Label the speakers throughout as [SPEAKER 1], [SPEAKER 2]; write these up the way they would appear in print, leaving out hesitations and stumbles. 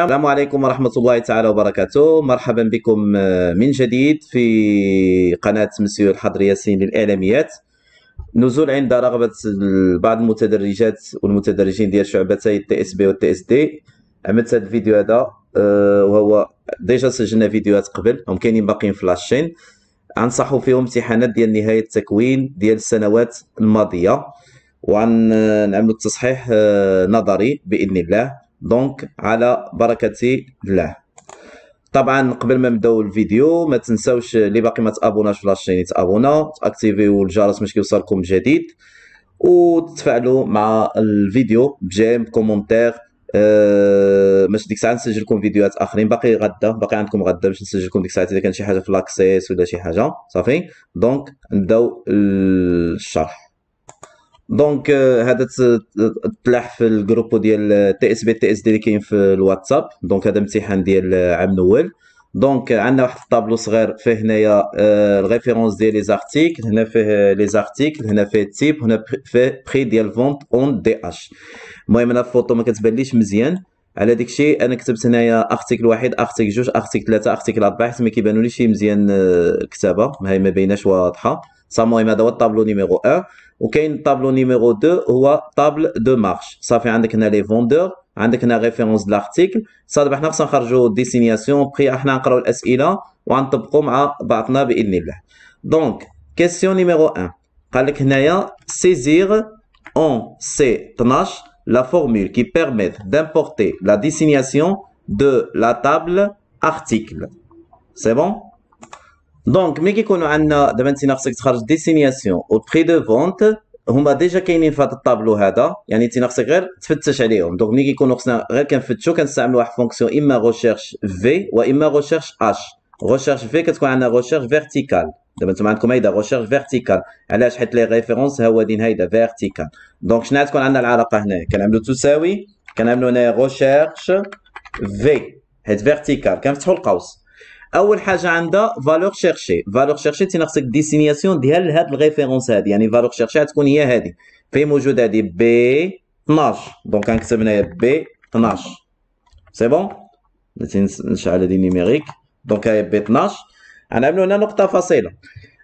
[SPEAKER 1] السلام عليكم ورحمة الله تعالى وبركاته. مرحبا بكم من جديد في قناة مسيو الحضر ياسين للإعلاميات. نزول عند رغبة بعض المتدرجات والمتدرجين ديال شعبتي التي اس بي والتي اس دي عملت هذا الفيديو هذا، وهو ديجا سجلنا فيديوهات قبل هم كاينين باقيين في لاشين، غنصحوا فيهم امتحانات ديال نهاية التكوين ديال السنوات الماضية، وغنعملوا التصحيح نظري بإذن الله. دونك على بركة الله. طبعا قبل ما نبداو الفيديو ما تنساوش اللي باقي ما تابوناش في لاشين يتابونا، تاكتيفيو الجرس باش كيوصلكم جديد، وتفاعلوا مع الفيديو بجيم بكومونتير. باش ديك الساعه نسجل لكم فيديوهات اخرين. باقي عندكم غدا باش نسجل لكم ديك الساعه اذا كان شي حاجه في لاكسيس ولا شي حاجه صافي. دونك نبداو الشرح. دونك هذا تلاح في الجروب ديال تي اس بي تي اس دي اللي كاين في الواتساب. دونك هذا امتحان ديال عام الاول. دونك عندنا واحد الطابلو صغير فيه هنايا الريفيرونس ديال لي زارتيكل، هنا فيه لي زارتيكل، هنا فيه تيب، هنا فيه بري ديال فونت اون دي اش. المهم انا الفوطو ما كتبانليش مزيان، على داكشي انا كتبت هنايا ارتيكل واحد، ارتيكل جوج، ارتيكل ثلاثة، ارتيكل أربعة، حيت ما كيبانوليش مزيان الكتابه، ما بيناش واضحه. المهم هذا هو الطابلو نيميرو 1. وكاين الطابلو نيميرو 2 هو طابل دو مارش. صافي عندك هنا لي فوندور، عندك هنا ريفيرونس د لارتيكل. صافي حنا خصنا نخرجوا ديسينياسيون بري، حنا نقراو الاسئله وغنطبقوا مع بعضنا باذن الله. دونك كيسيون نيميرو 1 قال لك هنايا سيزير اون سي 12 la formule qui permet d'importer la désignation de la table article. C'est bon? دونك ملي كيكونوا عندنا دابا انت خصك تخرج ديسينياسيون و بري دو فونت، هما ديجا كاينين في هذا الطابلو هذا، يعني انت خصك غير تفتش عليهم. دونك ملي كيكونوا خصنا غير كنفتشوا، كنستعملوا واحد فونكسيون اما ريشيرش في واما ريشيرش اش. ريشيرش في كتكون عندنا ريشيرش فيرتيكال. دابا نتوما عندكم هيدا ريشيرش فيرتيكال، علاش؟ حيت لي ريفيرونس هاودين هيدا فيرتيكال. دونك شنو تكون عندنا العلاقه هنا؟ كنعملوا تساوي، كنعملوا هنا ريشيرش في حيت فيرتيكال، كنفتحوا القوس. اول حاجه عندها فالور شيرشي. فالور شيرشي تينا خصك ديسينياسيون ديال هاد الريفيرونس هادي، يعني فالور شيرشي غتكون هي هادي في موجود هادي بي 12. دونك غنكتب هنايا بي 12. سي بون، نشعل هادي نيميريك. دونك هاهي بي 12. غنعملو هنا نقطه فاصله.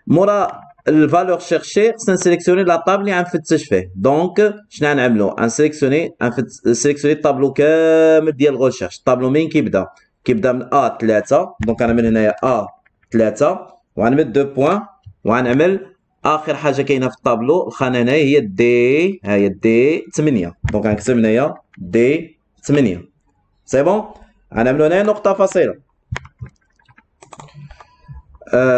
[SPEAKER 1] مورا الفالور شيرشي خصنا نسيليكسيوني لا طابل اللي غنفتش فيه. دونك شنو غنعملو؟ غنسيليكسيوني الطابلو كامل ديال الريشيرش. الطابلو منين كيبدا من ا 3. دونك غنعمل هنايا ا 3 وغنمد دو بوين وغنعمل اخر حاجه كاينه في الطابلو الخانه هنايا هي دي، ها هي دي 8. دونك غنكتب هنايا دي 8. سي بون. غنعملو هنايا نقطه فاصله.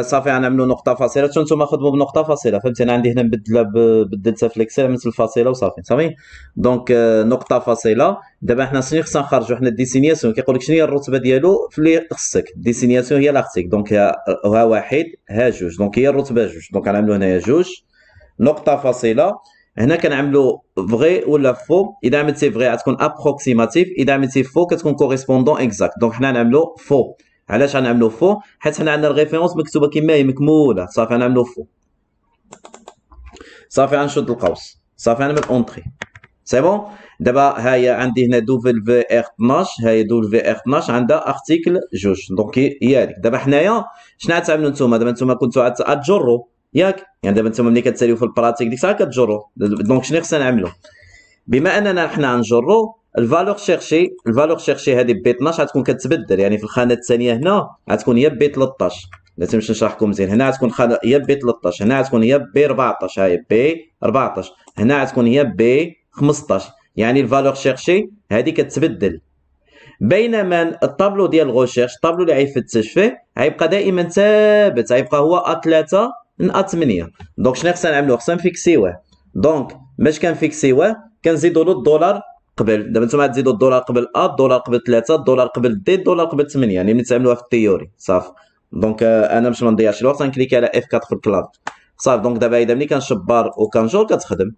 [SPEAKER 1] صافي غنعملو نقطه فاصله. حتى نتوما خدموا بنقطه فاصله، فهمتي؟ انا عندي هنا مبدله بدلتها في الاكسل، عملت الفاصله وصافي. صافي. دونك نقطه فاصله. دابا حنا شنو خصنا نخرجوا؟ حنا الديسينياسيون كيقول لك شنو هي الرتبه ديالو في اللي خصك. الديسينياسيون هي لارتيكل. دونك ها واحد ها جوج، دونك هي الرتبه جوج. دونك غنعملو هنايا جوج نقطه فاصله. هنا كنعملو فغي ولا فو. اذا عملتي فغي غتكون ابروكسيماتيف، اذا عملتي فو كتكون كوريسبوندون اكزاكت. دونك حنا نعملو فو. علاش غنعملو فو؟ حيت حنا عندنا الريفيرونس مكتوبه كما هي مكموله. صافي غنعملو فو. صافي غنشد القوس. صافي غنعمل اونطري. سي بون. دابا ها هي عندي هنا دوفل في ار 12، ها هي دوفل في ار 12 عندها ارتيكل جوج. دونك هي هذيك. دابا حنايا شنو غتعملوا نتوما؟ دابا نتوما كنتو غتجروا ياك، يعني دابا نتوما ملي كتساليو في البراتيك ديك الساعه كتجروا. دونك شنو خصنا نعملو؟ بما اننا حنا غنجرو الفالور شيرشي هذه بي 12 غتكون كتبدل، يعني في الخانه الثانيه هنا غتكون هي بي 13. لازم نشرح لكم مزيان. هنا غتكون هي بي 13، هنا غتكون هي بي 14، ها هي بي 14، هنا غتكون هي بي 15. يعني الفالور شيرشي هذه كتبدل. بينما الطابلو ديال الغوشيرش، الطابلو اللي غيفتش فيه غيبقى دائما ثابت، غيبقى هو ا 3 من ا 8. دونك شنو خصنا نعملو؟ خصنا نفيكسيوه. دونك باش كنفيكسيوه كنزيدو له الدولار قبل. دابا نتوما تزيدوا الدولار قبل ا، الدولار قبل 3، الدولار قبل دي، الدولار قبل 8، يعني ملي تعملوها في التيوري. صافي. دونك انا باش ما نضيعش الوقت غنكليكي على اف 4 في الكلاف. صافي. دونك دابا اذا ملي كنشبر وكنجور كتخدم.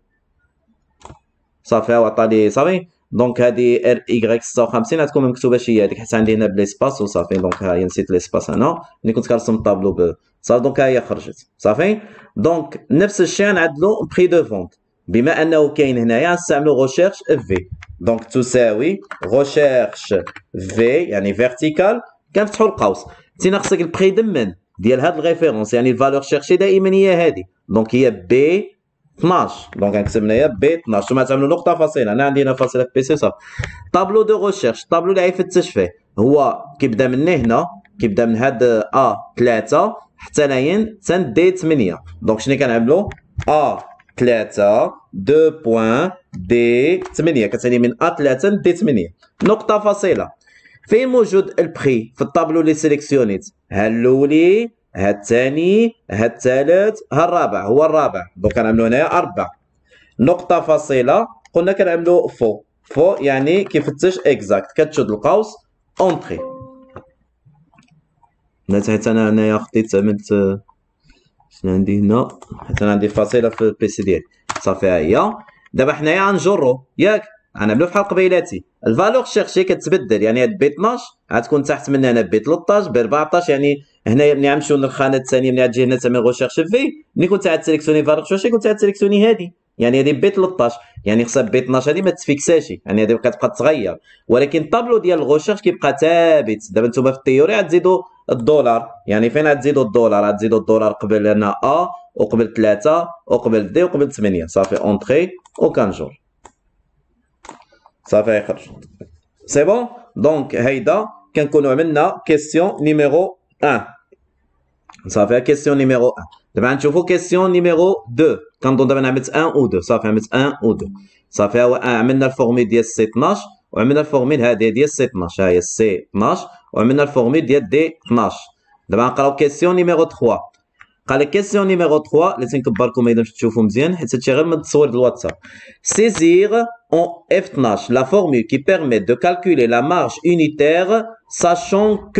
[SPEAKER 1] صافي ها عطاني. صافي. دونك هادي ار اي 56 غتكون مكتوبه شي هذيك، حيت عندي هنا بلي سباس وصافي. دونك ها هي نسيت لي سباس هنا ملي كنت كنرسم الطابلو صافي. دونك ها هي خرجت. صافي. دونك نفس الشيء غنعدلو بري دو فونت. بما انه كاين هنايا غنستعملو ريشيرش في. دونك تساوي غوشيرش في يعني فيرتيكال كنفتحوا القوس. تينا خصك البخي دمن ديال هاد الريفيرونس يعني الفالور شيرشي دائما هي هادي، دونك هي بي 12. دونك غنكتب هنايا بي 12 ثم تعملوا نقطه فاصله. انا عندي هنا فاصله في بي سي صافي. طابلو دو غوشيرش، الطابلو اللي غيفتش فيه هو كيبدا من هنا، كيبدا من هاد ا 3 حتى لاين تن دي 8. دونك شنو كنعملوا ا 3 2 بوان دي 8 كتعني من ا 3 ل دي 8 نقطه فاصله. فين موجود البخي في الطابلو اللي سيليكسيونيت؟ ها الاولي، ها الثاني، ها الثالث، ها الرابع. هو الرابع، دونك كنعملو هنايا 4 نقطه فاصله. قلنا كنعملو فو يعني كيفتش اكزاكت، كتشد القوس اونطري. حيت انا هنايا خديت عملت شنو عندي هنا، حيت انا عندي فاصله في البيسي ديالي صافي. ها هي. دابا حنايا غنجرو ياك، غنعملو بحال قبيلاتي. الفالور شيرشي كتبدل، يعني هاد بي 12 غتكون تحت من هنا بي 13 بي 14. يعني هنايا ملي غنمشيو للخانه الثانيه ملي غتجي هنا تعمل غوشيرش في، ملي كنت غتسيليكسيوني فالور شيرشي كنت غتسيليكسيوني هادي، يعني هادي بي 13، يعني خصها بي 12 هادي ما تفيكساشي، يعني هادي كتبقى تغير. ولكن الطابلو ديال الغوشيرش كيبقى ثابت. دابا نتوما في التيوري غتزيدوا الدولار، يعني فين غتزيدوا الدولار؟ غتزيدوا الدولار قبل هنا ا وقبل 3 وقبل دي وقبل 8 صافي اونطري وكنجور صافي يخرج. سي بون. دونك هيدا كنكونوا عملنا كيسيون نيميرو 1 صافي. كيسيون نيميرو 1. دابا غنشوفوا كيسيون نيميرو 2. كنظن دابا عملت 1 و 2 صافي. عملت 1 و 2 صافي. ها هو عملنا الفورميل ديال سي 12 وعملنا الفورميل هادي ديال سي 12. ها هي سي 12 وعملنا الفورميل ديال دي 12. دابا غنقراو كيسيون نيميرو 3. قال لك كيسيون نيميرو 3 اللي تنكبر لكم اذا تشوفوا مزيان حيت هادشي غير من التصوير ديال الواتساب. سيزير اون F12 la formule qui permet de calculer la marge unitaire sachant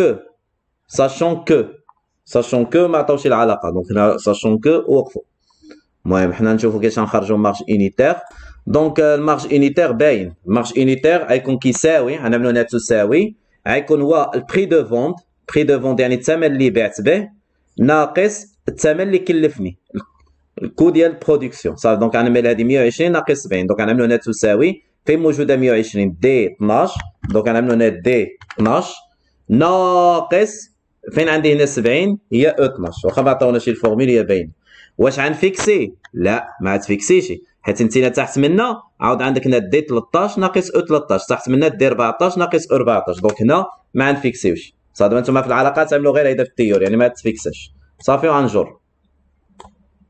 [SPEAKER 1] que ما عطاوش العلاقه. دونك هنا sachant que وقفوا. المهم حنا نشوفوا كيفاش غنخرجوا مارج يونيتير. دونك المارج يونيتير باين. المارج يونيتير غيكون كيساوي، غنعملو هنا تساوي، غيكون هو البري دو فونت. بري دو فونت يعني الثمن اللي بعت به ناقص الثمن اللي كلفني، الكو ديال البرودكسيون صافي. دونك غنعمل هادي 120 ناقص 70. دونك غنعملو هنا تساوي فين موجوده 120 دي 12. دونك غنعملو هنا دي 12 ناقص فين عندي هنا 70 هي او 12. واخا ما عطاوناش الفورميل هي باينه. واش غنفيكسي؟ لا ما تفيكسيش، حيت انت تحت منا عاود عندك هنا دي 13 ناقص او 13، تحت منا دي 14 ناقص او 14. دونك هنا ما غنفيكسيوش صافي. دابا نتوما في العلاقات تعملوا غير هيدا في التيور، يعني ما تفيكساش صافي وغنجر.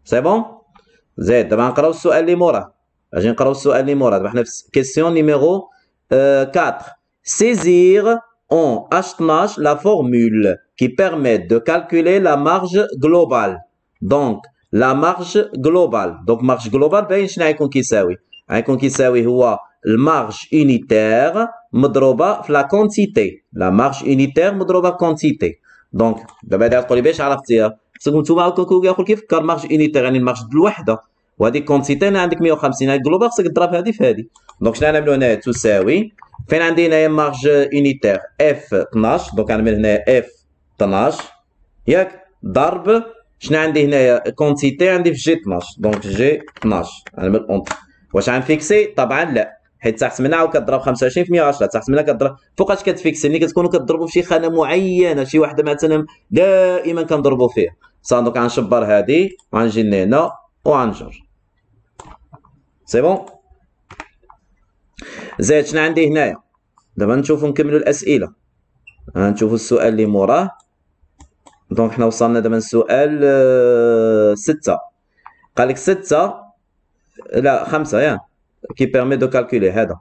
[SPEAKER 1] سي بون. زيد دابا نقراو السؤال اللي موراه. اجي نقراو السؤال اللي موراه. دابا حنا في كيسيون نيميرو 4. Saisir en H12 la formule qui permet de calculer la marge globale. Donc la marge globale. Donc marge globale باين شنو غيكون كيساوي؟ غيكون كيساوي هو المارج unitaire مضروبه في لا كونتيتي. لا مارج unitaire مضروبه في كونتيتي. دونك دابا هادي غتقولي باش عرفتيها؟ خصكم نتوما هاكا كيفكر مارج unitaire يعني المارج د الوحده، وهادي كونتيتي انا عندك 150. هاد جلوبال خصك تضرب هادي في هادي. دونك شنو غنعملو هنايا تساوي فين عندي هنايا مارج يونيتير اف 12. دونك غنعمل هنايا اف 12 ياك ضرب شنو عندي هنايا كونتيتي عندي في جي 12. دونك جي 12 غنعمل اونت. واش غنفيكسي؟ طبعا لا، حيت تحت منها عاود كضرب 25 في 110. تحت منها كضرب فوقاش كتفيكسي؟ ملي كتكونوا كتضربوا في شي خانه معينه، شي وحده مثلا دائما كنضربوا فيها صافي. دونك غنشبر هادي وغنجي لهنا وغنجر. سي بون. زائد شنو عندي هنايا؟ دابا نشوفو نكملو الاسئله. غنشوفو السؤال اللي موراه. دونك حنا وصلنا دابا للسؤال 6. قال لك 6 لا 5 ياك كي بيرمي دو كالكولي هذا.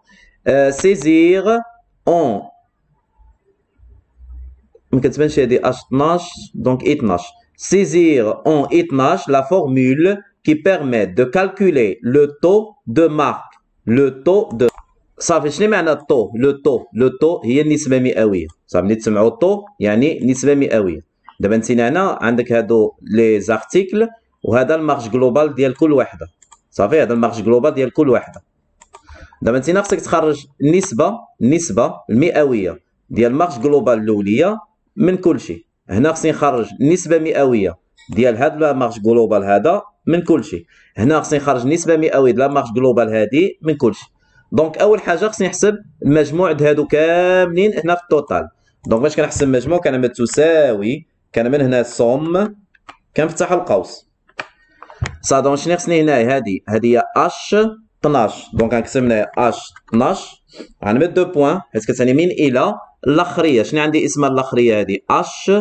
[SPEAKER 1] سيزير اون ما كتبانش هادي اش 12 دونك اي 12. Saisir en E12 la formule qui permet de calculer le taux de marque. Le taux de صافي. شنو معنى الطو؟ لو طو هي النسبة مئوية صافي. ملي تسمعوا الطو يعني نسبة مئوية. دابا انت هنا عندك هادو لي زارتيكل وهذا المارج جلوبال ديال كل وحدة صافي. هذا المارج جلوبال ديال كل وحدة. دابا انت خصك تخرج النسبة المئوية ديال المارج جلوبال الأولية من كل شيء. هنا خصني نخرج نسبة مئوية ديال هاد المارج جلوبال هذا من كل شيء. هنا خصني نخرج نسبة مئوية ديال المارج جلوبال هادي من كل شيء. دونك اول حاجه خصني نحسب المجموع د هادو كاملين هنا في التوتال. دونك باش كنحسب المجموع كنعمل تساوي، كنعمل هنا صوم، كنفتح القوس. صا دونك شنو خصني هنايا؟ هادي هي اش 12. دونك غنكتب هنايا اش 12، غنعمل دو بوان حيت كتعني من الى الاخريه. شنو عندي اسمها الاخريه؟ هادي اش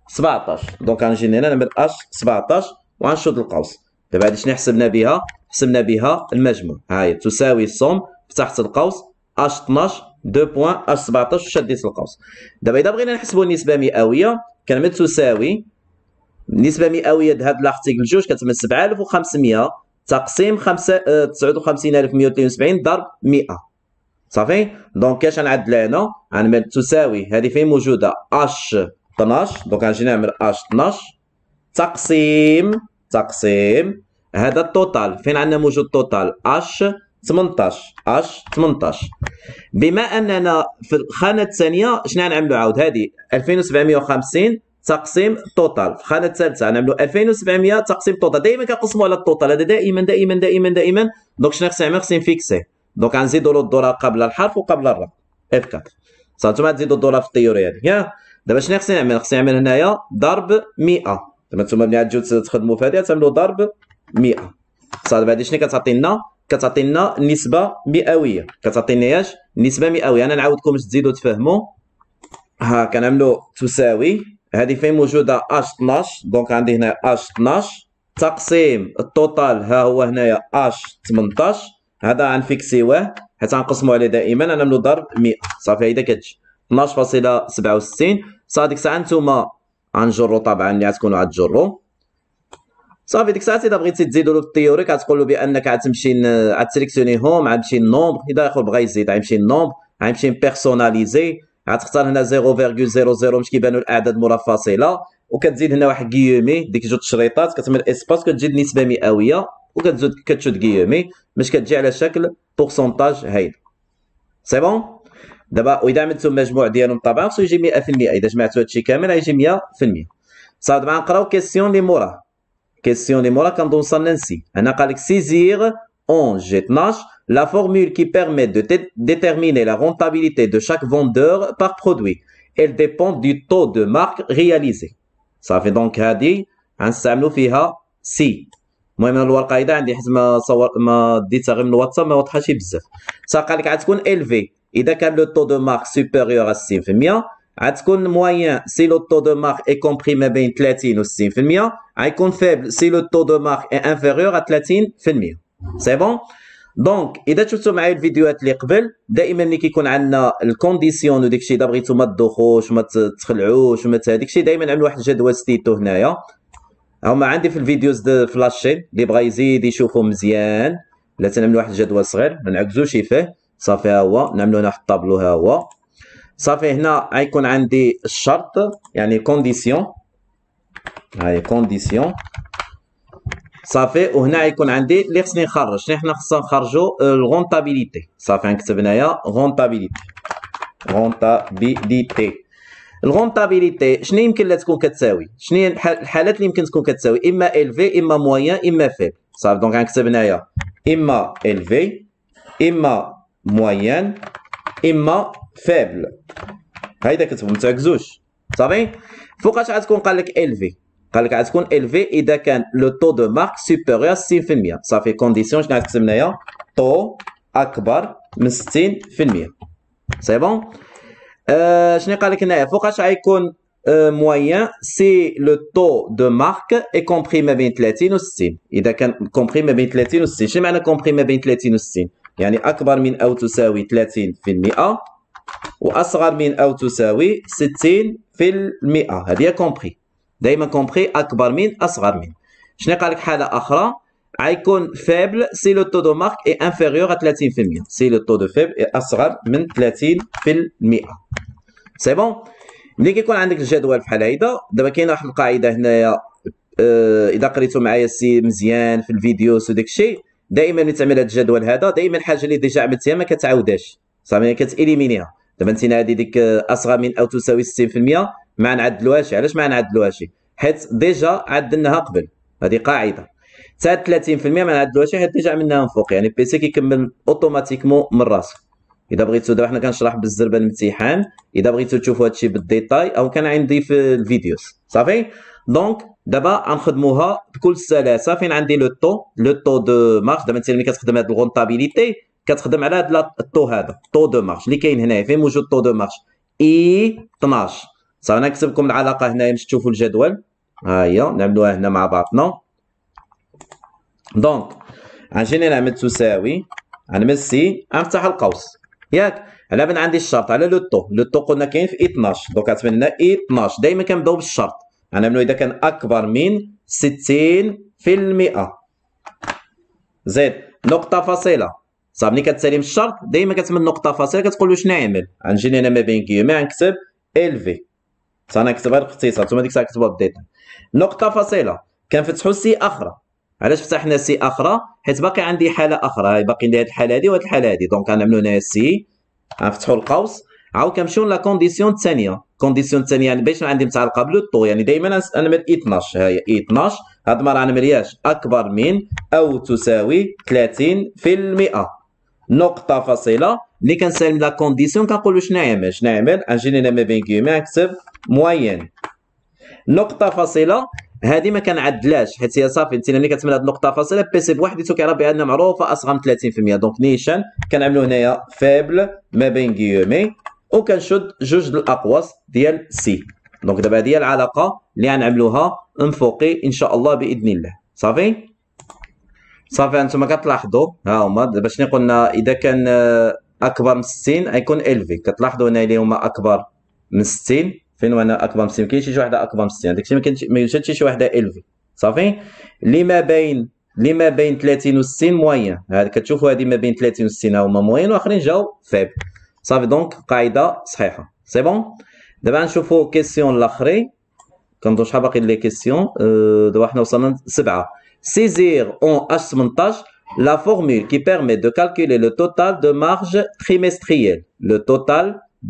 [SPEAKER 1] 17. دونك غنجي هنا نعمل اش 17 وغنشد القوس. دابا هادي شنو حسبنا بها؟ حسبنا بها المجموع. ها هي تساوي الصوم، فتحت القوس اش 12 دو بوان اش 17 وشديت القوس. دابا اذا بغينا نحسبوا النسبه مئويه كنعمل تساوي النسبه مئويه د هاد الارتيكل جوج كتمثل 7500 تقسيم 59172 ضرب 100. صافي. دونك كاش غنعدلها هنا؟ غنعمل تساوي هذه فين موجوده اش 12. دونك غنجي نعمل اش 12 تقسيم هذا التوتال فين عندنا موجود توتال اش 18. اش 18 بما اننا في الخانه الثانيه شنو غنعملوا عاود؟ هذه 2750 تقسيم توتال. في الخانه الثالثه غنعملوا 2700 تقسيم توتال. دائما كنقسموا على التوتال هذا دائما دائما دائما دائما. دونك شنو خصني نعمل؟ خصني نفيكسيه. دونك غنزيدوا له الدوره قبل الحرف وقبل الرقم اف 4. صافي نتوما تزيدوا الدوره في الطيوري هذه ياك. دابا شنو خصني نعمل؟ خصني نعمل هنايا ضرب 100. دابا نتوما ملي تجيو تخدموا في هذه تعملوا ضرب 100. صافي دابا هذه شنو كتعطينا؟ كتعطينا نسبه مئويه. كتعطيني اش؟ نسبه مئويه. انا نعاودكم باش تزيدوا تفهموا. ها كنعملوا تساوي هذه فين موجوده اش 12. دونك عندي هنا اش 12 تقسيم التوتال ها هو هنايا اش 18. هذا غنفيكسيوه حيت غنقسموا عليه دائما غنعملوا ضرب 100. صافي هيدا كتجي 12.67. صافي ديك الساعه نتوما غنجروا طبعا اللي غتكونوا غتجروا. صافي ديك الساعه اذا بغيتي تزيدوا له في التيوري كتقول له بانك غتمشي غتسيليكسيونيهم، غتمشي النومبر. اذا اخو بغا يزيد غيمشي النومبر، غيمشي بيرسوناليزي، غتختار هنا 0.00 باش كيبانوا الاعداد منفصله، وكتزيد هنا واحد كيومي ديك جوج شريطات كتعمل اسباس كتزيد نسبه مئويه وكتزيد كتشد كيومي باش كتجي على شكل بورسونتاج هيدا. سي بون. دابا واذا عملتو المجموع ديالهم طبعا خصو يجي 100%. اذا جمعتو هادشي كامل غيجي 100%. صافي دابا غنقراو كيسيون اللي موراه. كيسيون اللي موراه كنظن وصلنا نسي. هنا قالك سيزير en G12 la formule qui permet de déterminer la rentabilité de chaque vendeur par produit. Elle dépend du taux de marque réalisé. صافي دونك هادي غنستعملو فيها سي. المهم الورقه هيدا عندي حيت ما ديتها غير من الواتساب ما واضحاش بزاف. صافي قالك غتكون élevé اذا كان لو طو دو مارك supérieur à 60%. غتكون موين سي لو طو دو مارك اي كومبري ما بين 30 و 60%. غيكون فيبل سي لو طو دو مارك اي انفيريور à 30%. سي بون. دونك اذا شفتوا معايا الفيديوهات اللي قبل دائما ملي كيكون عندنا الكونديسيون وداك الشيء اذا بغيتو ما تدوخوش وما تخلعوش وما هذاك الشيء دائما نعملوا واحد الجدول ستيتو هنايا. هما عندي في الفيديوز في لاشين اللي بغا يزيد يشوفوا مزيان لا تنعملوا واحد الجدول صغير ما نعكزوش فيه. صافي ها هو نعملوا هنا واحد الطابلو ها هو. صافي هنا غيكون عندي الشرط يعني كونديسيون. هاي كونديسيون. صافي وهنا غيكون عندي اللي خصني نخرج. شنو حنا خصنا نخرجوا الغونطابيليتي. صافي غنكتب هنايا غونطابيليتي. الغونطابيليتي شنو يمكن لا تكون كتساوي؟ شنو هي الحالات اللي يمكن تكون كتساوي؟ اما الفي اما موين اما فيبل. صافي دونك غنكتب هنايا اما الفي اما موين اما فيبل. هيدا كتبوا متركزوش. صافي فوقاش غتكون قال لك الفي؟ قال لك غتكون الفي اذا كان لو طو دو مارك سوبيريور 60%. صافي كونديسيون شنو غتكتب هنايا؟ طو اكبر من 60%. سي بون. شنو قال لك هنايا؟ فوقاش غيكون موين سي لو طو دو مارك اي كومبري ما بين 30 و 60. اذا كان كومبري ما بين 30 و 60. شنو معنى كومبري ما بين 30 و 60؟ يعني اكبر من او تساوي 30% واصغر من او تساوي 60%. هذه هي كومبري. دائما كومبري اكبر من اصغر من. شنو قال لك حاله اخرى؟ غيكون فيبل سي لو طو دو مارك اي انفيريور ا 30%. سي لو طو دو فيبل اصغر من 30%. سي بون. ملي كيكون عندك الجدول بحال هيدا دابا كاينه واحد القاعده هنايا اذا قريتو معايا السي مزيان في الفيديوز وداك الشيء دائما ملي تعمل هذا الجدول هذا دائما الحاجه اللي ديجا عملتيها ما كتعاودهاش. صافي كتاليمينيها. دابا انت هذه ديك اصغر من او تساوي 60% ما نعدلوهاش. علاش ما نعدلوهاش؟ حيت ديجا عدلناها قبل. هذه قاعده. حتى 30% ما نعدلوهاش حيت ديجا عملناها من فوق، يعني البيسي كيكمل اوتوماتيكمون من راسو. اذا بغيتو دابا حنا كنشرح بالزربه الامتحان، اذا بغيتو تشوفوا هادشي بالديتاي او كان عندي في الفيديوز صافي. دونك دابا غنخدموها بكل سلاسه. فين عندي لو طو دو مارش. دابا انت ملي كتخدم هاد الغونطابيليتي كتخدم على هاد الطو، هذا طو دو مارش اللي كاين هنايا. فين موجود طو دو مارش؟ اي 12. صافي انا نكتب لكم العلاقه هنايا باش تشوفوا الجدول. ها هي نعملوها هنا مع بعضنا. دونك غنجيني نعمل تساوي، غنعمل سي، غنفتح القوس ياك. على بان عندي الشرط على لو طو قلنا كاين في 12. دونك غتبان لنا اي 12. دائما كنبداو بالشرط، غنعملو اذا كان اكبر من 60%. زائد نقطه فاصله. صافي ملي كتسالي من الشرط دائما كتعمل نقطه فاصله كتقول له شنو نعمل. غنجيني انا ما بين كيومي غنكتب الفي. صافي انا كتبها بالاختصار، نتوما ديك الساعه كتبوها بالديتاي. نقطه فاصله كنفتحوا سي اخرى. علاش فتحنا سي اخرى؟ حيت باقي عندي حاله اخرى، باقي لي هاد الحاله هادي وهاد الحاله هادي. دونك غنعملو هنايا سي، غنفتحوا القوس، عاود كنمشيو لا كونديسيون الثانيه. كونديسيون الثانيه يعني باش عندي متعلقه بلو طو، يعني دائما نعمل اي 12. ها هي اي 12. هاد المره غنعملياش اكبر من او تساوي 30%. نقطه فاصله ملي كنسالم لا كونديسيون كنقولوا شنو نعمل. غنجيني انا ما بين كيومي غنكتب موين. نقطه فاصله هذه ما كنعدلاش حيت هي صافي. انت ملي كتعمل هذه النقطه فاصله بيسي بوحديته كيعرف بان معروفه اصغر من 30%. دونك نيشان كنعملو هنايا فيبل ما بين كيومي وكنشد جوج الاقواس ديال سي. دونك دابا هذه هي العلاقه اللي غنعملوها من فوقي ان شاء الله باذن الله. صافي صافي انتم كتلاحظوا ها هما دابا شنو قلنا. اذا كان اكبر من 60 غيكون الفي. كتلاحظوا هنا اللي هما اكبر من 60. فين وانا اكبر من 60 كاين شي وحده اكبر من 60. داكشي ما يوجدش شي وحده الفي. صافي اللي ما بين 30 و 60 موين. هذا كتشوفوا هذه ما بين 30 و 60 هما موين واخرين جاو فيب. صافي دونك قاعده صحيحه. سي بون. دابا نشوفوا كيسيون الاخرين. كنظن شحال باقي لي كيسيون. دابا حنا وصلنا 7. saisir en H18 la formule qui permet de calculer le total de marge trimestrielle. Le total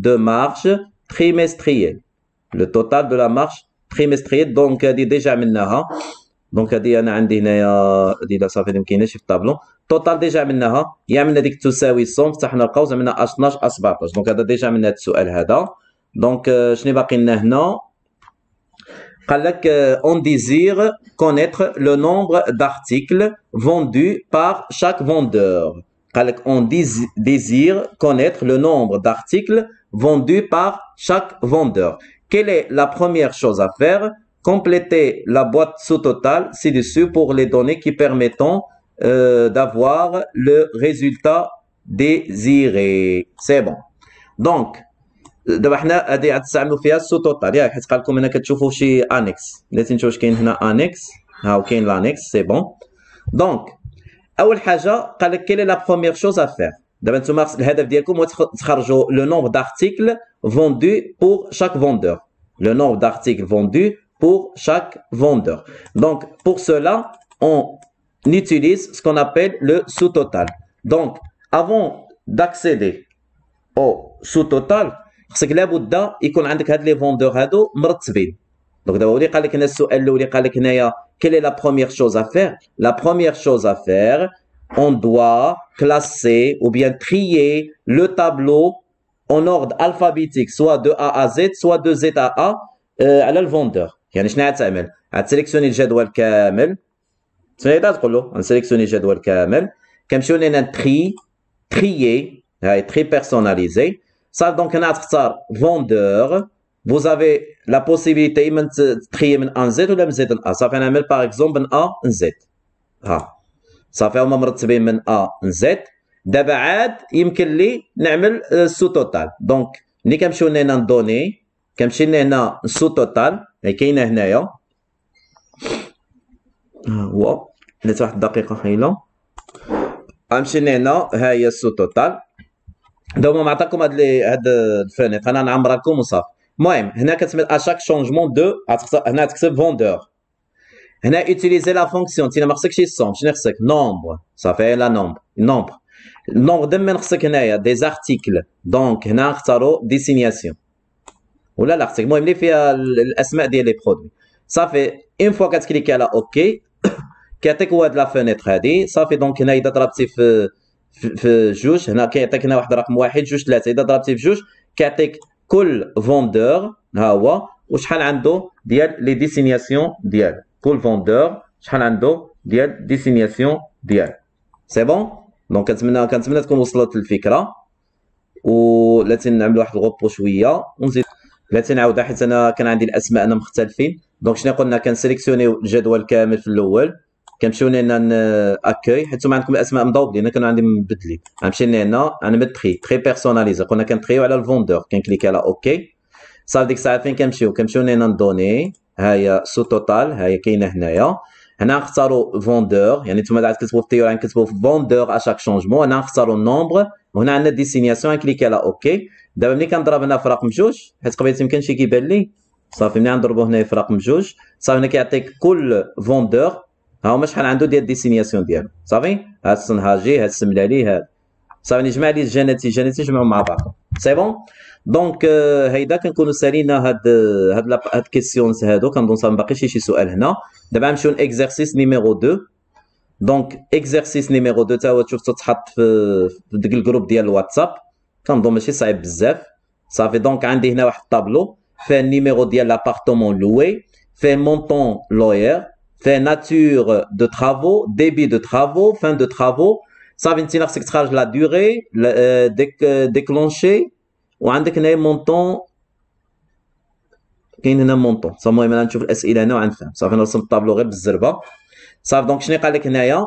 [SPEAKER 1] de marge trimestrielle. Le total de la marge trimestrielle. Donc هذه ديجا عملناها. دونك هذه انا عندي هنايا هذه لا صافي ما كايناش في الطابلو. توتال ديجا عملناها. عملنا ديك تساوي الصوم، فتحنا القوس عملنا 12 17. دونك هذا ديجا عملنا هذا السؤال هذا. دونك شنو باقي لنا هنا؟ قال لك on désire connaître le nombre d'articles vendus par chaque vendeur. قال لك on désire connaître le nombre d'articles vendus par chaque vendeur. Quelle est la première chose à faire? Compléter la boîte sous-totale ci-dessus pour les données qui permettent d'avoir le résultat désiré. C'est bon. Donc دابا حنا هادي غتستعملوا فيها السو توتال ياك، حيت قال لكم هنا كتشوفوا شي انيكس. بلاتي نشوفوا واش كاين هنا انيكس. ها هو كاين لانيكس. سي بون. دونك اول حاجه قال لك كيلي لا بروميير شوز ا فير. دابا نتوما الهدف ديالكم هو تخرجوا لو نومبر دارتيكل فوندو بور شاك فوندور. لو نومبر دارتيكل فوندو بور شاك فوندور. دونك بور سولا on utilise ce qu'on appelle le sous-total. Donc avant d'accéder au sous-total خصك لابد يكون عندك هاد لي فوندور هادو مرتبين. دونك دابا ولي قال لك هنا السؤال الاولي قال لك هنايا quelle est la première chose à faire? La première chose à faire, on doit classer ou bien trier le tableau en ordre alphabétique, soit de A à Z, soit de Z à A على الفوندور. يعني شنو غتعمل؟ غتسيليكسيوني الجدول كامل. شنو تقول له؟ غنسيليكسيوني الجدول كامل. كنمشيو لهنا trier هاي تري بيرسوناليزي. صافي دونك هنا غتختار فوندور. vous avez la possibilité اما تخيي من ان زد ولا من زد ل ا. صافي انا نعمل باغ اكزومبل من ا نزد. ها صافي هما مرتبين من ا نزد. دابا عاد يمكن لي نعمل سو توتال. دونك ملي كنمشيو لهنا ندوني كنمشي لهنا سو توتال هي كاينه هنايا. ها هو درت واحد الدقيقه خايله. غنمشي لهنا ها هي سو توتال. دابا معطاكم هاد الفانيق انا نعمرها لكم وصافي. المهم هنا كتعمل اشاك شونجمون دو هنا تكتب فوندور. هنا اوتيليزي لا فونكسيون. انت ما خصكش الصوم. شنو خصك؟ نومبر. صافي لا نومبر دائما خصك هنايا دي زارتيكل. دونك هنا نختاروا ديسينياسيون ولا لا خصك المهم اللي فيها الاسماء ديال لي برودوي. صافي اون فوا كتكليكي على اوكي كيعطيك هو هاد لا فونيتر هادي صافي. دونك هنا اذا ضربتي في جوج، هنا كيعطيك هنا واحد رقم 1 2 3. اذا ضربتي في جوج كيعطيك كل فوندور ها هو وشحال عنده ديال لي ديسينياسيون ديالو. كل فوندور شحال عنده ديال ديسينياسيون ديالو. سي بون. دونك كنتمنى تكون وصلت الفكره. ولا تنعمل واحد الغوبو شويه ونزيد لا تنعاودها حيت انا كان عندي الاسماء انا مختلفين. دونك شنو قلنا؟ كنسيليكسيونيو الجدول كامل في الاول، كنمشيو لهنا اكوي حيت نتوما عندكم الاسماء مضوبلين، انا كانوا عندي مبدلين. غنمشي لهنا غنمد تري بيرسوناليزي. قلنا كنتريو على الفوندور، كنكليكي على اوكي. صافي ديك الساعه فين كنمشيو لهنا ندوني، ها هي سو توتال، ها هي كاينه هنايا. هنا نختاروا فوندور، يعني نتوما عاد كتبوا في التيور غنكتبوا في فوندور اشاك شونجمون. هنا نختاروا النومبر وهنا عندنا ديسينياسيون، غنكليكي على اوكي. دابا ملي كنضرب هنا في رقم جوج حيت قبيله يمكن شي كيبان لي صافي، ملي غنضربو هنا في رقم جوج صافي هنا كيعطيك كل فوندور ها هما شحال عنده ديال ديسينياسيون ديالو. صافي هاد السنهاجي هاد السملالي هاد صافي نجمع لي الجينيتي نجمعهم مع بعض. سي بون. دونك هيدا كنكونوا سالينا هاد كيسيونز هادو. كنظن صافي باقي شي سؤال هنا. دابا نمشيو لاكزرسيس نيميرو 2. دونك اكزرسيس نيميرو 2 تا هو شفتو تحط في ديك الجروب ديال الواتساب، كنظن ماشي صعيب بزاف. صافي دونك عندي هنا واحد الطابلو فيه النيميرو ديال لابارتمون لوي، فيه مونطون لوير، فيه ناتور دو ترافو، ديبي دو ترافو، فان دو ترافو. صافي انت خاصك تخرج لا دوري ديكلونشي وعندك هنا مونطون. كاين هنا مونطون. صافي المهم انا نشوف الاسئله هنا وغنفهم. صافي نرسم الطابلو غير بالزربه. صافي دونك شنو قال لك هنايا؟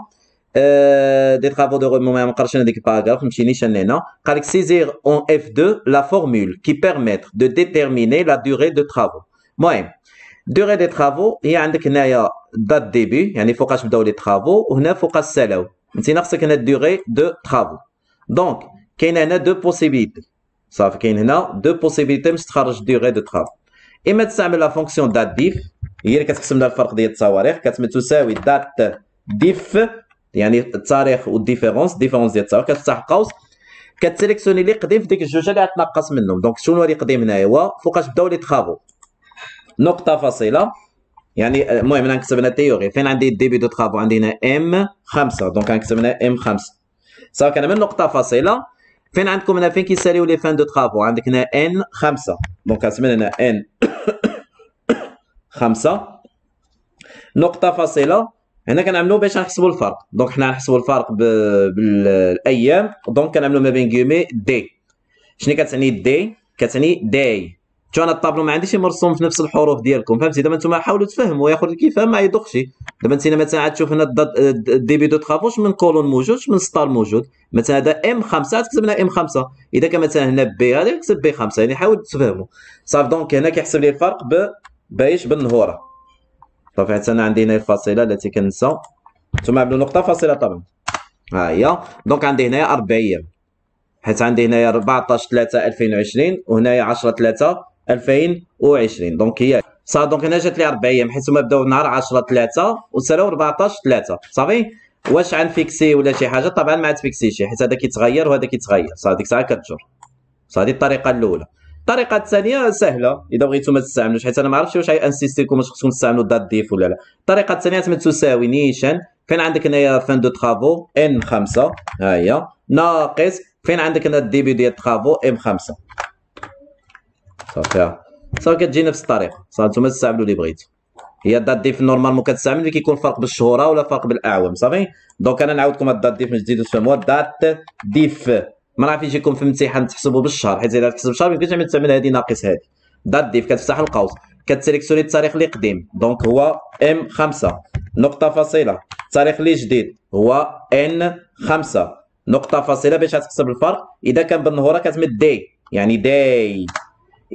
[SPEAKER 1] des travaux de ما نقراش هذيك الباراغراف، نمشي نيشان لهنا. قال لك saisir en F2 la formule qui permettre de déterminer la durée de travaux. المهم durée des travaux هي عندك هنايا دات ديبي يعني فوقاش بداو لي travaux، وهنا فوقاش سالاو. انت خاصك هنا durée de travaux. دونك كاين هنا دو بوسيبيليتي. صافي كاين هنا دو بوسيبيليتي باش تخرج durée de travaux. اما تستعمل لا فونكسيون دات ديف هي اللي كتقسم لنا الفرق ديال التصواريخ، كتساوي دات ديف يعني التاريخ والديفيرونس ديال التاريخ، كتفتح قوس كتسيليكسيوني اللي قديم في ديك الجوجه اللي غتنقص منهم. دونك شنو اللي قديم هنايا؟ هو فوقاش بداو لي ترافو نقطه فاصله. يعني المهم انا نكتب هنا تيوري فين عندي الديبي دو ترافو، عندي هنا ام 5. دونك غنكتب هنا ام 5. صافي كنعمل نقطه فاصله. فين عندكم هنا فين كيساليو لي فان دو ترافو عندك هنا ان 5. دونك غنسمي هنا ان 5 نقطه فاصله. هنا كنعملو باش نحسبوا الفرق. دونك حنا نحسبوا الفرق بالايام. دونك كنعملو ما بين كيومي دي. شنو كتعني دي؟ كتعني داي. شوف انا الطابلو ما عنديش مرسوم في نفس الحروف ديالكم، فهمتي؟ دابا نتوما حاولوا تفهموا، ياخذ كيفهم ما يدوخش. دابا انت مثلا عاد تشوف هنا الديبي دو ترافوش من كولون موجود من ستار موجود. مثلا هذا ام 5 تكتب هنا ام 5. اذا كان مثلا هنا بي هذا تكتب بي 5. يعني حاول تفهموا. صافي دونك هنا كيحسب لي الفرق بايش بالنهوره. صافي حتى انا عندي هنا الفاصله التي كنسى. نتوما عملوا نقطه فاصله طبعا. ها هي. دونك عندي هنايا 4 ايام حيت عندي هنايا 14 3 2020 وهنايا 10 3 2020. دونك هي صافي. دونك هنا جات لي 4 ايام حيت هما بداو نهار 10 3 وسالاو 14 3. صافي واش غنفيكسي ولا شي حاجه؟ طبعا ما تفيكسيش حيت هذا كيتغير وهذا كيتغير. صافي ديك الساعه كتجر. صافي الطريقه الاولى. الطريقه الثانيه سهله اذا بغيتو ما تستعملوش حيت انا ما عرفتش واش غينسيستي لكم واش خصكم تستعملوا دات ديف ولا لا. الطريقه الثانيه تساوي نيشان فين عندك هنايا فان دو ترافو ان 5 ها هي ناقص فين عندك هنا الديبي ديال ترافو ام 5. صافي صافي كتجي نفس الطريقه. صافي نتوما تستعملوا اللي بغيتو. هي الدات ديف نورمالمون كتستعمل ملي كيكون فرق بالشهوره ولا فرق بالاعوام. صافي دونك انا نعاودكم الدات ديف من جديد تفهموها. دات ديف ما عرف يجيكم في الامتحان تحسبوا بالشهر حيت اذا تحسب بالشهر ميمكنش تعمل هذه ناقص هذه. دات ديف كتفتح القوس كتسيليكسيوني التاريخ اللي قديم دونك هو ام 5 نقطه فاصله. التاريخ اللي جديد هو ان 5 نقطه فاصله. باش تحسب الفرق اذا كان بالنهوره كتمد دي يعني داي.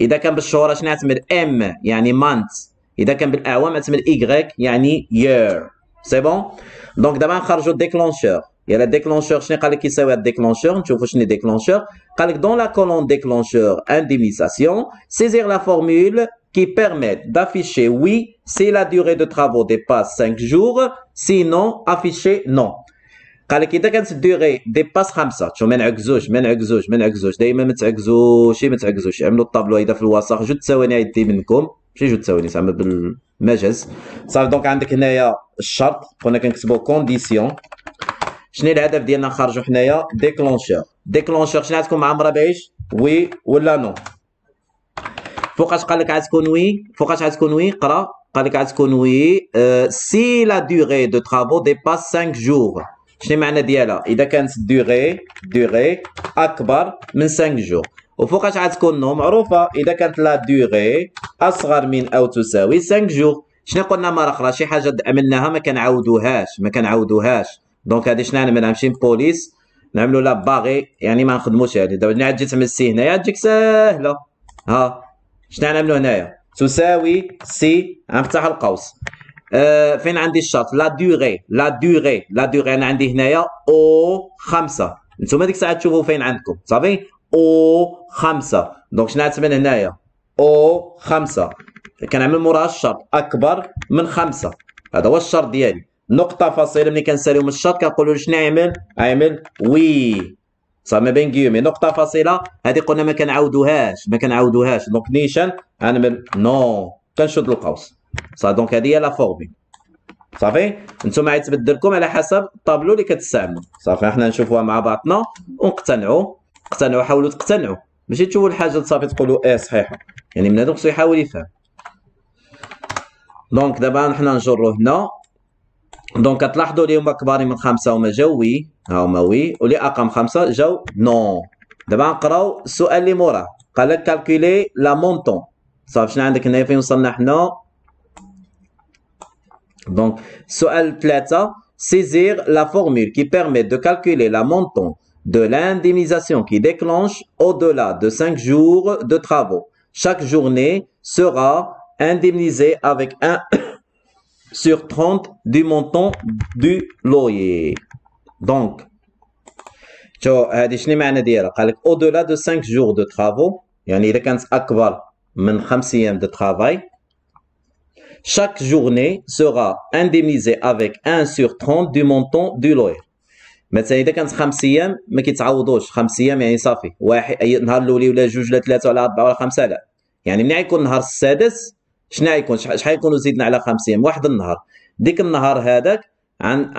[SPEAKER 1] اذا كان بالشهوره شنو غتمد ام يعني مانت. اذا كان بالاعوام غتمد ايغريك يعني يير. سي بون. دونك دابا نخرجوا الديكلونشور. يلا الديكلونشور شنو قال لك يساوي الديكلونشور؟ نشوفوا شنو الديكلونشور. قال لك دون لا كولون déclencheur indemnisation saisir la formule qui permet d'afficher oui si la durée de travaux dépasse 5 jours sinon afficher non. قال لك اذا كانت الدوري ديباس 5 شوف ما نعكزوش دائما ما تعكزوش. عملوا الطابلو اذا في الوسط جوج ثواني يدي منكم ماشي جوج ثواني زعما جاز. صافي دونك عندك هنايا الشرط قلنا كنكتبو كونديسيون. شنو الهدف ديالنا نخرجو حنايا ديكلونشور. ديكلونشور شنو غتكون معمره بعيش وي ولا نو؟ فوقاش قال لك غتكون وي؟ فوقاش غتكون وي؟ قرا قال لك غتكون وي سي لا دوغي دو ترافو ديباس 5 جور. شنو معنى ديالها؟ اذا كانت دوغي اكبر من 5 جور. وفوقاش غتكون نو؟ معروفه اذا كانت لا دوغي اصغر من او تساوي 5 جور. شنو قلنا مره اخرى؟ شي حاجه عملناها ما كنعاودوهاش. دونك هادي شنو نعمل؟ نمشي للبوليس نعملو لا باغي، يعني ما نخدموش هادي. دابا ملي تجي تعمل سي هنايا تجيك ساهله. ها شنو نعملو هنايا؟ تساوي سي، غنفتح القوس. فين عندي الشرط؟ لا دوغي انا عندي هنايا او 5. نتوما ديك الساعه تشوفوا فين عندكم. صافي او 5. دونك شنو غتبان هنايا؟ او 5 كنعمل موراها الشرط اكبر من 5. هذا هو الشرط ديالي. نقطه فاصله ملي كنساليو من الشرط كنقولوا شنو يعمل وي. صافي ما بين كيومي نقطه فاصله. هذه قلنا ما كنعاودوهاش. دونك نيشان غنعمل نو كنشد القوس. صافي دونك هذه هي لا فورمي. صافي نتوما غيتبدل لكم على حسب الطابلو اللي كتستعملوا. صافي حنا نشوفوها مع بعضنا ونقتنعوا. حاولوا تقتنعوا، ماشي تشوفوا الحاجه صافي تقولوا صحيحه. يعني بنادم خصو يحاول يفهم. دونك دابا حنا نجرو هنا. دونك كتلاحظوا اللي هما كبارين من 5 هما جاو وي، ها هما وي، واللي اقل من 5 جاو نو. دابا نقراو السؤال اللي موراه. قال لك كالكولي لا مونطون. صافي شنو عندك هنايا فين وصلنا حنا؟ دونك سؤال 3 saisir la formule qui permet de calculer la montant de l'indemnisation qui déclenche au-delà de 5 jours de travaux. Chaque journée sera indemnisée avec 1 sur 30 du montant du loyer. Donc شو هادي شنو معنى ديالها؟ قال لك au-delà de 5 jours de travaux، يعني إذا كانت أكبر من 5 أيام de travail. Chaque journée sera indemnisée avec 1 sur 30 du montant du loyer. مثلا إذا كانت 5 أيام ما كيتعوضوش. 5 أيام يعني صافي واحد النهار الأولي ولا 2 ولا 3 ولا 4 ولا 5 لا. يعني ملي غيكون النهار السادس شنو غيكون؟ شحال يكونوا زيدنا على 5 أيام؟ واحد النهار. ديك النهار هذاك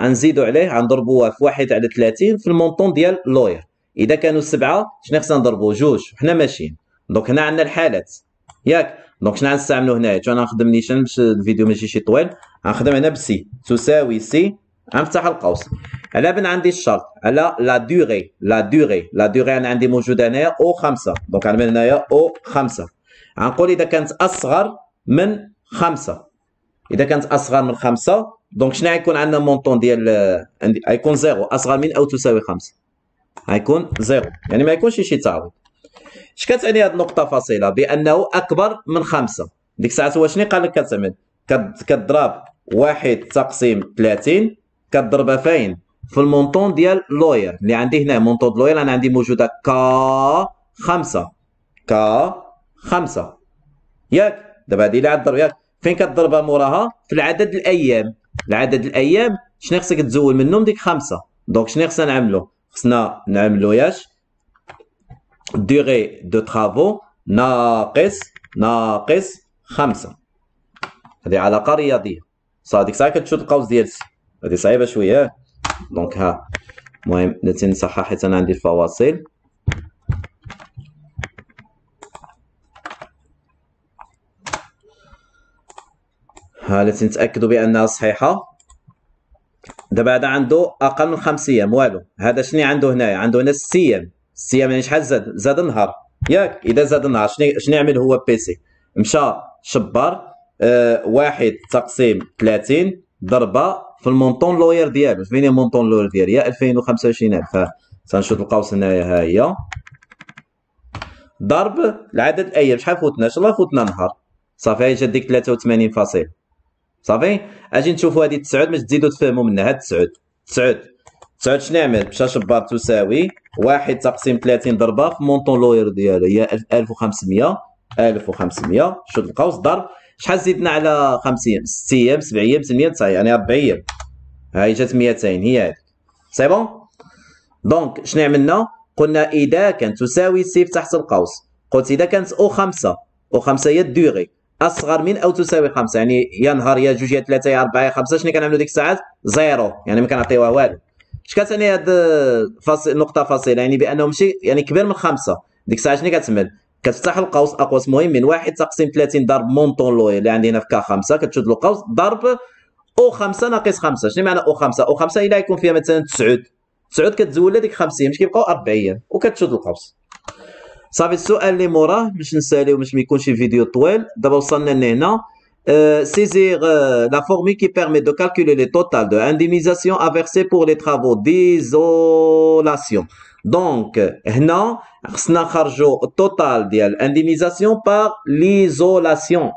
[SPEAKER 1] غنزيدوا عليه غنضربوه في 1 على 30 في المونطون ديال لوير. إذا كانوا 7 شنو خصنا نضربوا؟ 2 وحنا ماشيين. دونك هنا عندنا الحالات ياك. دونك شنو غنستعملوا هنايا؟ انا غنخدم نيشان باش الفيديو ماشي شي طويل. غنخدم هنا بسي تساوي سي، غنفتح القوس. على بان عندي الشرط على لا دوغي انا عندي موجوده هنايا او 5. دونك غنعمل هنايا او 5. غنقول اذا كانت اصغر من 5. اذا كانت اصغر من 5 دونك شنو غيكون عندنا مونطون ديال غيكون 0. اصغر من او تساوي 5 غيكون 0، يعني ما يكونش شي تعويض. اش كتعني هاد النقطة فاصلة؟ بأنه أكبر من 5. ديك الساعة هو شنو قال لك كتعمل؟ كتضرب 1 تقسيم 30 كتضربها فين؟ في المونطون ديال لوير اللي عندي هنا. مونطون لوير أنا عندي موجودة كا 5 ياك. دابا هادي اللي غتضرب ياك فين كتضربها موراها؟ في العدد الأيام. العدد الأيام شنو خصك تزول منهم؟ ديك 5. دونك شنو خصنا نعملو؟ خصنا نعملو ياش durée de travaux ناقص 5. هذه علاقة رياضية. صافي ديك الساعة كتشوف القوس ديال سي. هذه صعيبة شوية. دونك ها المهم نتي نصحح حيت أنا عندي الفواصل. ها نتي نتأكدوا بأنها صحيحة. دابا هذا عنده أقل من 5 أيام والو. هذا شنو عنده هنايا؟ عنده هنا 6 أيام. 6 أيام يعني شحال زاد نهار ياك. إذا زاد نهار شنو يعمل هو بيسي؟ مشى شبر 1 تقسيم 30 ضربة في المونطون لوير ديالو. فين هي المونطون لوير ديالو؟ هي 225000. ها تنشوف القوس هنايا ها هي ضرب العدد الأيام. شحال فوتنا؟ إن شاء الله فوتنا نهار. صافي هاي جات ديك 83 فاصل. صافي أجي نشوفوا هذه 9 باش تزيدوا تفهموا منها. هاد 9 شنو نعمل؟ مشى شبار تساوي 1 تقسيم 30 ضربة في مونطون لوير ديالو هي 1500. شد القوس ضرب شحال زيدنا على 5 أيام؟ 6 أيام 7 أيام 8 9 يعني 4 أيام. هاي جات 200 هي هذيك. سي بون. دونك شنو عملنا؟ قلنا إذا كانت تساوي سي تحت القوس. قلت إذا كانت أو 5 هي الدوغي اصغر من او تساوي 5، يعني يا نهار يا جوج يا 3 يا 4 يا 5. شنو كنعملوا ديك الساعات؟ زيرو، يعني ما كنعطيوها والو. اش كتعني هاد نقطه فاصله؟ يعني بانه ماشي يعني كبير من 5. ديك الساعه شنو كتعمل؟ كتفتح القوس اقواس مهمين، 1 تقسيم 30 ضرب مونطون لوي اللي عندي هنا في ك5، كتشد له قوس ضرب او 5 ناقص 5. شنو معنى او 5؟ او 5 الا يكون فيها مثلا 9 كتزول لها ديك 50 باش كيبقاو 40 وكتشد القوس. صافي السؤال اللي موراه باش نساليو باش ما يكونش الفيديو طويل. دابا وصلنا لهنا. Saisir la formule qui permet de calculer le total de indemnisation à verser pour les travaux d'isolation. Donc هنا خصنا نخرجوا التوتال ديال الاندemnisation par l'isolation.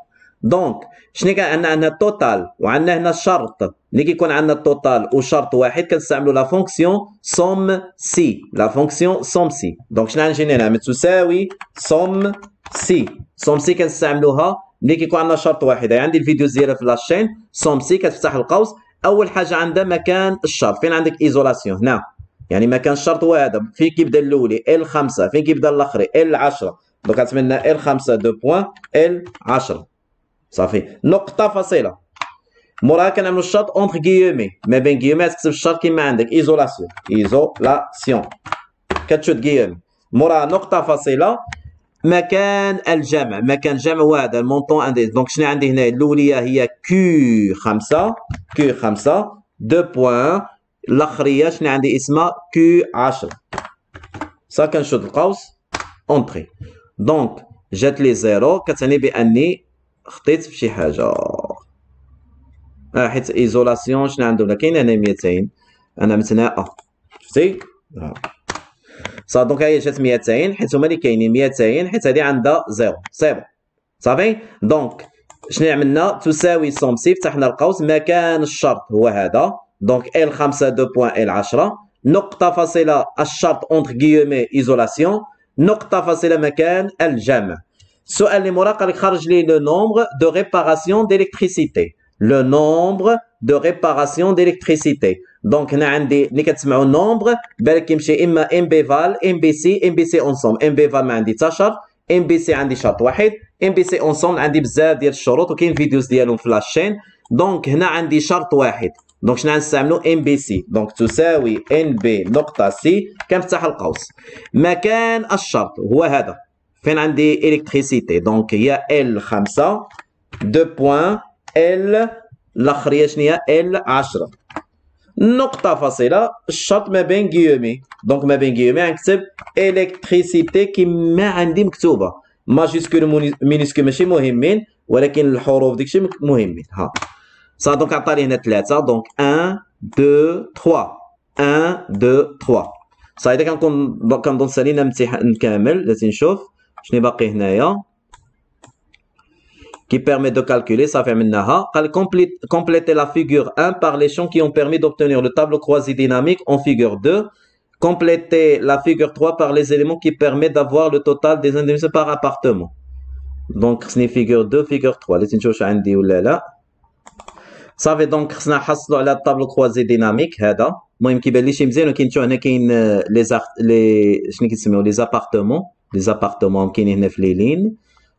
[SPEAKER 1] دونك شنو كان عندنا التوتال وعندنا هنا الشرط. ملي كيكون عندنا التوتال وشرط واحد كنستعملوا لا فونكسيون سوم سي. لا فونكسيون سوم سي. دونك شنو غنجي هنا تساوي سوم سي. سوم سي كنستعملوها ملي كيكون عندنا شرط واحد. عندي الفيديوز ديالها في لاشين. سوم سي كتفتح القوس، اول حاجه عندها مكان الشرط. فين عندك ايزولاسيون؟ هنا، يعني مكان الشرط هو هذا. فين كيبدا الاولي ال 5، فين كيبدا الاخر ال 10. دونك غتسمى ال 5 2 بوان ال 10. صافي نقطه فاصله. موراها كنعملوا الشرط اونتر غيومي، ما بين غيومي تكتب الشرط كيما عندك ايزولاسيون. ايزولاسيون كتشد غيومي، موراها نقطه فاصله. مكان الجمع، مكان الجمع هو هذا المونطون انديس. دونك شنو عندي هنا؟ الاوليه هي كيو 5 2 بوان، الاخريه شنو عندي اسمها كيو 10. صا كنشد القوس اونتري. دونك جات لي زيرو، كتعني باني خطيت في شي حاجه. حيت ايزولاسيون شنو عندنا؟ كاين هنا 200، انا متناقه شفتي. صا دونك هي جات 200 حيت هما اللي كاينين 200 حيت هادي عندها زيرو. صافي دونك شنو عملنا؟ تساوي سوم سي، فتحنا القوس، مكان الشرط هو هذا. دونك ال 5 2 بوان ال 10، نقطة فاصلة الشرط اونتر غيومي ايزولاسيون، نقطة فاصلة مكان الجمع. السؤال اللي موراه قال لك خرج لي لو نومبر دو ريباراسيون ديليكتريسيتي. لو نومبر دو ريباراسيون ديليكتريسيتي. دونك هنا عندي ملي كتسمعوا النومبر بالك كيمشي اما ام بي فال ام بي سي اونسوم. ام بي فال ما عندي حتى شرط، ام بي سي عندي شرط واحد، ام بي سي اونسوم عندي بزاف ديال الشروط وكاين فيديوز ديالهم في لاشين. دونك هنا عندي شرط واحد، دونك شنو غنستعملوا؟ ام بي سي. دونك تساوي ان بي نقطة سي، كنفتح القوس، مكان الشرط هو هذا. فين عندي الكتريسيتي؟ دونك هي ال 5 2 بوان ال الاخريه شنو هي؟ ال 10. نقطة فاصلة الشرط ما بين غيومي. دونك ما بين غيومي غنكتب الكتريسيتي كيما عندي مكتوبة، ماجيسكول مينيسكول ماشي مهمين، ولكن الحروف داكشي مهمين. ها صا دونك عطاني هنا 3. دونك 1 2 3 1 2 3. صاي هذا كنظن سالينا امتحان كامل. لازم نشوف شنو باقي هنايا. qui permet de calculer, ça fait maintenant. Compléter la figure 1 par les champs qui ont permis d'obtenir le tableau croisé dynamique en figure 2. Compléter la figure 3 par les éléments qui permettent d'avoir le total des indemnisations par appartement. Donc, c'est figure 2, figure 3. Les نشوف عندي ولا لا. صافي دونك خصنا نحصلوا على الطابلو كروازي ديناميك هذا. المهم كيبان لي شي مزيان، ولكن شوف هنا كاين لي شنو كيتسميو لي زابارتمون كاينين هنا في لي لين،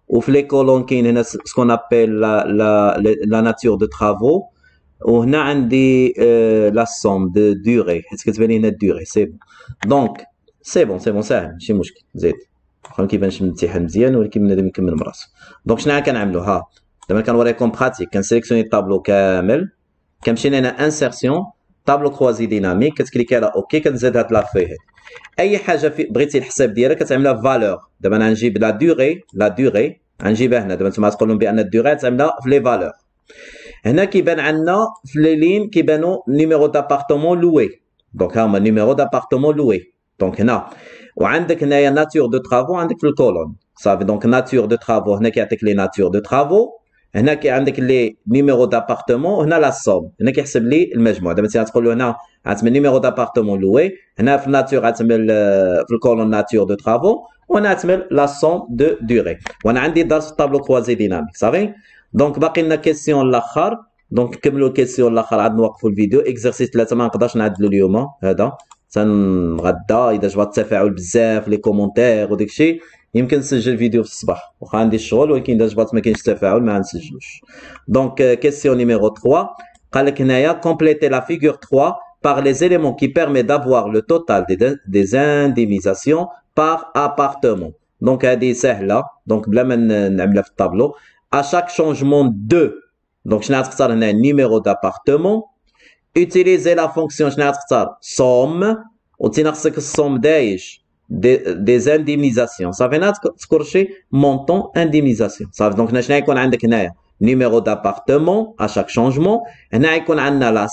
[SPEAKER 1] وفي لي كولون كاين هنا سكون ابيل لا ناتور دو ترافو، وهنا عندي لا سوم دو دوري حيت كتبان لي هنا الدوري. سي بون دونك سي بون ساهل ماشي مشكل. زيد واخا ما كيبانش من الامتحان مزيان، ولكن بنادم يكمل مراسو. دونك شنو كنعملو؟ ها دابا كنوريكم براتيك. كنسيليكسيوني الطابلو كامل، كنمشي هنا انسيرسيون طابلو كروازي ديناميك، كتكليكي على اوكي، كتزاد هاد لافوي هادي. اي حاجه بغيتي الحساب ديالها كتعملها فالور. دابا انا نجيب لا دوري غنجيبها هنا. دابا نتوما تقول لهم بان الدوري تعملها في لي فالور. هنا كيبان عندنا في لي لين كيبانوا نيميرو دابارتمون لوي. دونك ها هما نيميرو دابارتمون لوي. دونك هنا وعندك هنايا ناتور دو ترافو عندك في الكولون. صافي دونك ناتور دو ترافو هنا كيعطيك لي ناتور دو ترافو، هنا كي عندك لي نيميرو دابارتمون، هنا لا سوم، هنا كيحسب لي المجموع. دابا انت غتقول له هنا غتعمل نيميرو دابارتمون لوي، هنا في الناتور غتعمل في الكولون ناتور دو ترافو، وهنا غتعمل لا سوم دو دوري. وانا عندي درس في الطابلو كروازي ديناميك. صافي دونك باقي لنا كيسيون الاخر. دونك نكملوا الكيسيون الاخر عاد نوقفوا الفيديو. اكزرسيس 3 ما نقدرش نعدلو اليوم هذا، تنغدا اذا جبت التفاعل بزاف لي كومونتير وداكشي يمكن نسجل فيديو في الصباح واخا عندي الشغل، ولكن اذا جبرت ما كاينش تفاعل ما نسجلوش. دونك كيسيون نيميرو 3 قال لك هنايا compléter la figure 3 par les éléments qui permettent d'avoir le total des indemnisations par appartement. Donc هذه سهله، دونك بلا ما نعملها في الطابلو. à chaque changement de، دونك شنو غتختار هنا؟ numéro d'appartement. utiliser la fonction شنو غتختار؟ somme، وتينا خصك الصوم دايش des indemnisations. صافي هنا تكرشي montant indemnisation. صافي دونك هنا شنو غيكون عندك هنايا؟ numéro d'appartement à chaque changement. هنا غيكون عندنا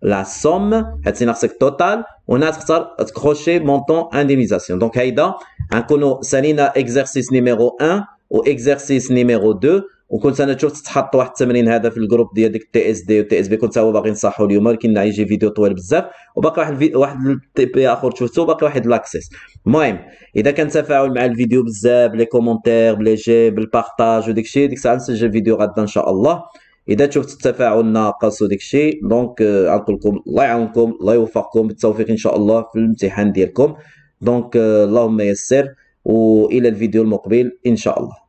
[SPEAKER 1] la somme حيت هنا خصك توتال، وهنا تختار تكروشي montant indemnisation. دونك هيدا غنكونوا سالينا exercice نيميرو 1 و exercice نيميرو 2. وكنت انا شفت تحط واحد التمرين هذا في الجروب ديال ديك تي اس دي وتي اس بي، كنت هو باغي نصحو اليوم، ولكن يجي فيديو طويل بزاف، وباقي واحد التي بي اخر شفتو، وباقي واحد لاكسيس. المهم اذا كان تفاعل مع الفيديو بزاف بلي كومونتير بلي جي بالبارطاج وديك الشيء، ديك الساعه نسجل فيديو غدا ان شاء الله. اذا شفت التفاعل ناقص وديك الشيء، دونك نقول لكم الله يعاونكم، الله يوفقكم بالتوفيق ان شاء الله في الامتحان ديالكم. دونك اللهم يسر، والى الفيديو المقبل ان شاء الله.